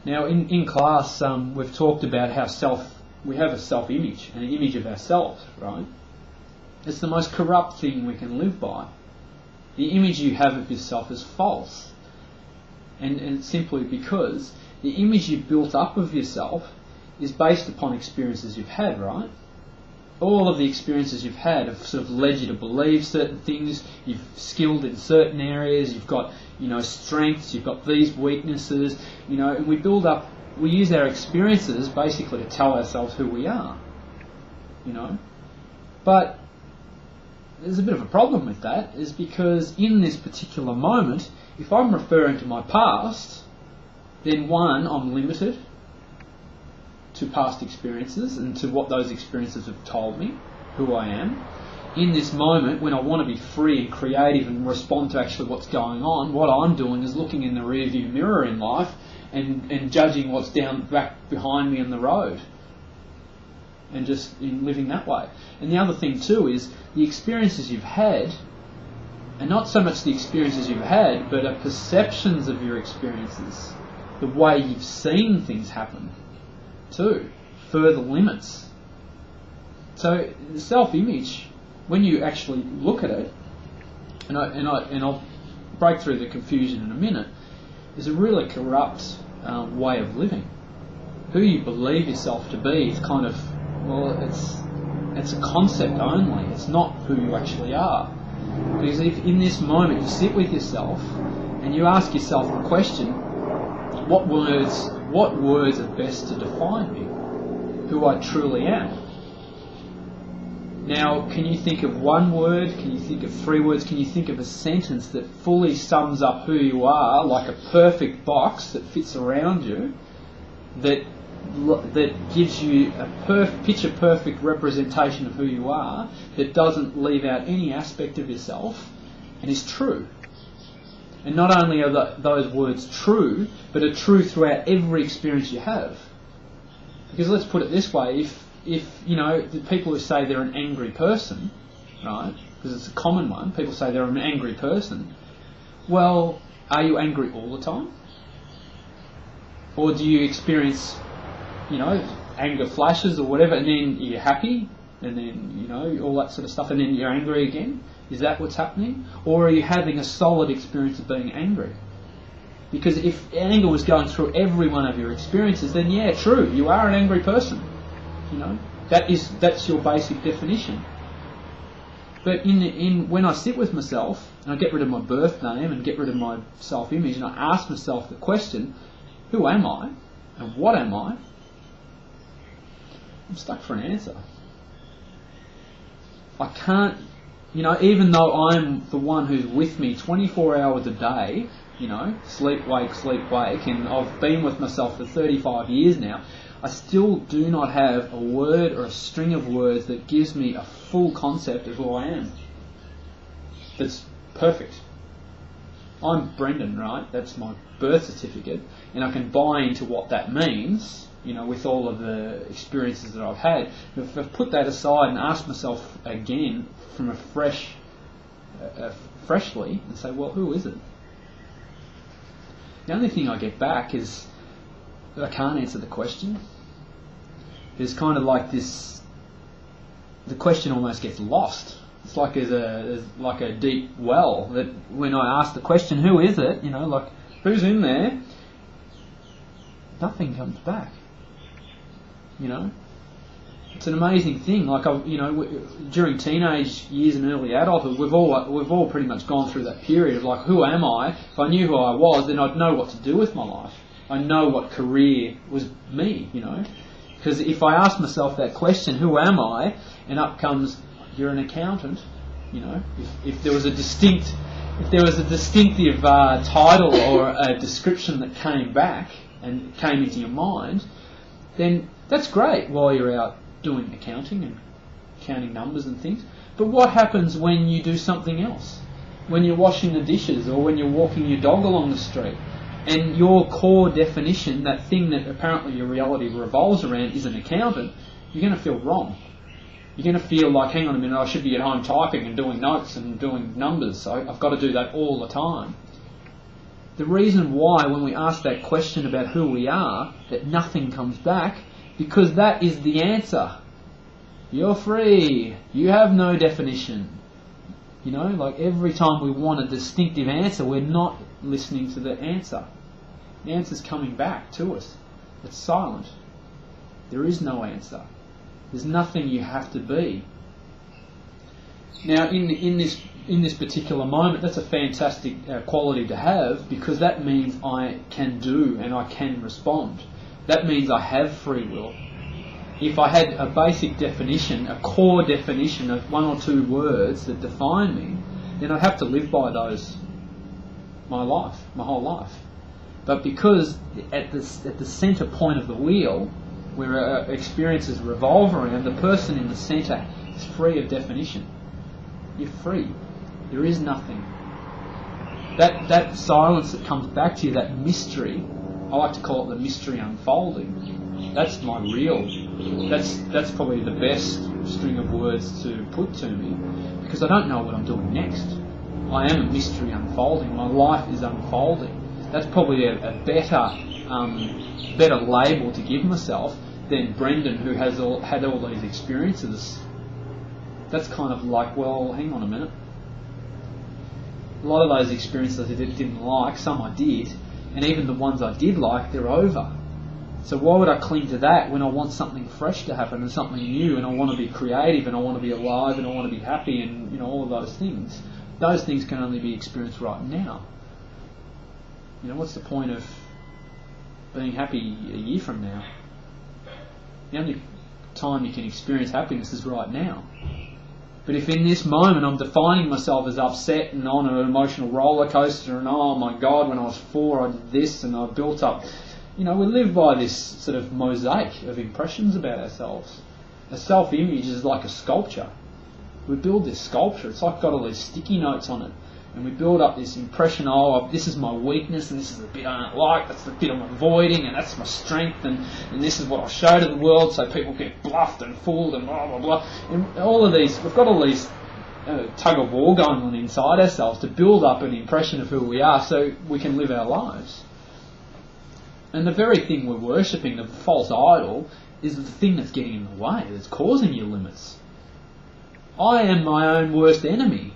Now, in class, we've talked about how we have a self-image, an image of ourselves, right? It's the most corrupt thing we can live by. The image you have of yourself is false. And simply because the image you've built up of yourself is based upon experiences you've had, right? All of the experiences you've had have sort of led you to believe certain things. You've skilled in certain areas. You've got, strengths. You've got these weaknesses. And we use our experiences basically to tell ourselves who we are. But there's a bit of a problem with that, is because in this particular moment, if I'm referring to my past, then one, I'm limited to past experiences and to what those experiences have told me, who I am. In this moment, when I want to be free and creative and respond to actually what's going on, what I'm doing is looking in the rearview mirror in life and judging what's back behind me in the road, and just living that way. And the other thing too is the experiences you've had, and not so much the experiences you've had, but are perceptions of your experiences, the way you've seen things happen too, further limits. So the self-image, when you actually look at it, and I'll break through the confusion in a minute, is a really corrupt way of living. Who you believe yourself to be is kind of, it's a concept only. It's not who you actually are. Because if in this moment you sit with yourself and you ask yourself the question, what words are best to define me, who I truly am? Now, can you think of one word? Can you think of 3 words? Can you think of a sentence that fully sums up who you are, like a perfect box that fits around you, that gives you a picture-perfect representation of who you are, that doesn't leave out any aspect of yourself, and is true? And not only are those words true, but are true throughout every experience you have. Because let's put it this way, if the people who say they're an angry person, right, because it's a common one, people say they're an angry person, well, are you angry all the time? Or do you experience, anger flashes or whatever, and then you're happy, and then, all that sort of stuff, and then you're angry again? Is that what's happening? Or are you having a solid experience of being angry? Because if anger was going through every one of your experiences, then yeah, true, you are an angry person. That's your basic definition. But when I sit with myself and I get rid of my birth name and get rid of my self-image and I ask myself the question, who am I and what am I? I'm stuck for an answer. I can't, even though I'm the one who's with me 24 hours a day, sleep, wake, and I've been with myself for 35 years now, I still do not have a word or a string of words that gives me a full concept of who I am. That's perfect. I'm Brendan, right? That's my birth certificate, and I can buy into what that means, with all of the experiences that I've had. If I put that aside and ask myself again from freshly, and say, well, who is it? The only thing I get back is that I can't answer the question. There's kind of like this, the question almost gets lost. It's like there's like a deep well that when I ask the question, who is it? Like, who's in there? Nothing comes back. It's an amazing thing. Like, during teenage years and early adulthood, we've all pretty much gone through that period of like, who am I? If I knew who I was, then I'd know what to do with my life. I know what career was me, Because if I ask myself that question, who am I? And up comes, you're an accountant, If there was a distinctive title or a description that came back and came into your mind, then that's great while you're out doing accounting and counting numbers and things. But what happens when you do something else? When you're washing the dishes or when you're walking your dog along the street? And your core definition, that thing that apparently your reality revolves around, is an accountant, you're going to feel wrong. You're going to feel like, hang on a minute, I should be at home typing and doing notes and doing numbers, so I've got to do that all the time. The reason why when we ask that question about who we are, that nothing comes back, because that is the answer. You're free. You have no definition. You know, like every time we want a distinctive answer, we're not listening to the answer. The answer's coming back to us. It's silent. There is no answer. There's nothing you have to be. Now, in this particular moment, that's a fantastic quality to have, because that means I can do and I can respond. That means I have free will. If I had a basic definition, a core definition of 1 or 2 words that define me, then I'd have to live by those my whole life. But because at the centre point of the wheel, where our experiences revolve around, the person in the centre is free of definition. You're free. There is nothing. That silence that comes back to you, that mystery, I like to call it the mystery unfolding. That's my real. That's probably the best string of words to put to me, because I don't know what I'm doing next. I am a mystery unfolding. My life is unfolding. That's probably a better label to give myself than Brendan, who has had all these experiences. That's kind of like, well, hang on a minute. A lot of those experiences I didn't like, some I did, and even the ones I did like, they're over. So why would I cling to that when I want something fresh to happen and something new, and I want to be creative and I want to be alive and I want to be happy and, you know, all of those things? Those things can only be experienced right now. You know, what's the point of being happy a year from now? The only time you can experience happiness is right now. But if in this moment I'm defining myself as upset and on an emotional roller coaster and, oh my God, when I was 4 I did this and I built up... You know, we live by this sort of mosaic of impressions about ourselves. A self-image is like a sculpture. We build this sculpture. It's like got all these sticky notes on it. And we build up this impression, oh, this is my weakness, and this is the bit I don't like, that's the bit I'm avoiding, and that's my strength, and this is what I'll show to the world so people get bluffed and fooled and blah, blah, blah. And all of these, we've got all these tug of war going on inside ourselves to build up an impression of who we are so we can live our lives. And the very thing we're worshipping, the false idol, is the thing that's getting in the way, that's causing your limits. I am my own worst enemy.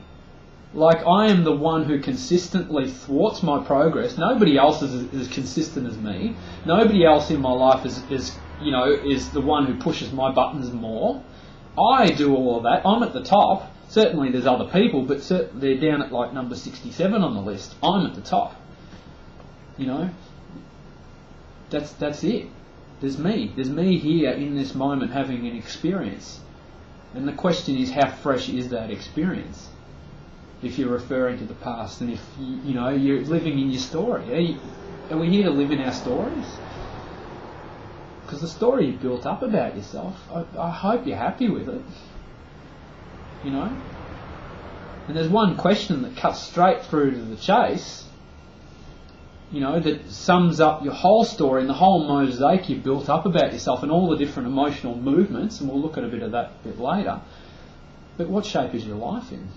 Like, I am the one who consistently thwarts my progress. Nobody else is as consistent as me. Nobody else in my life is the one who pushes my buttons more. I do all of that. I'm at the top. Certainly there's other people, but they're down at like number 67 on the list. I'm at the top. You know, that's it. There's me. There's me here in this moment having an experience. And the question is, how fresh is that experience? If you're referring to the past, and if you're living in your story. Are we here to live in our stories? Because the story you built up about yourself, I hope you're happy with it. You know? And there's one question that cuts straight through to the chase, you know, that sums up your whole story and the whole mosaic you built up about yourself and all the different emotional movements, and we'll look at a bit of that a bit later. But what shape is your life in?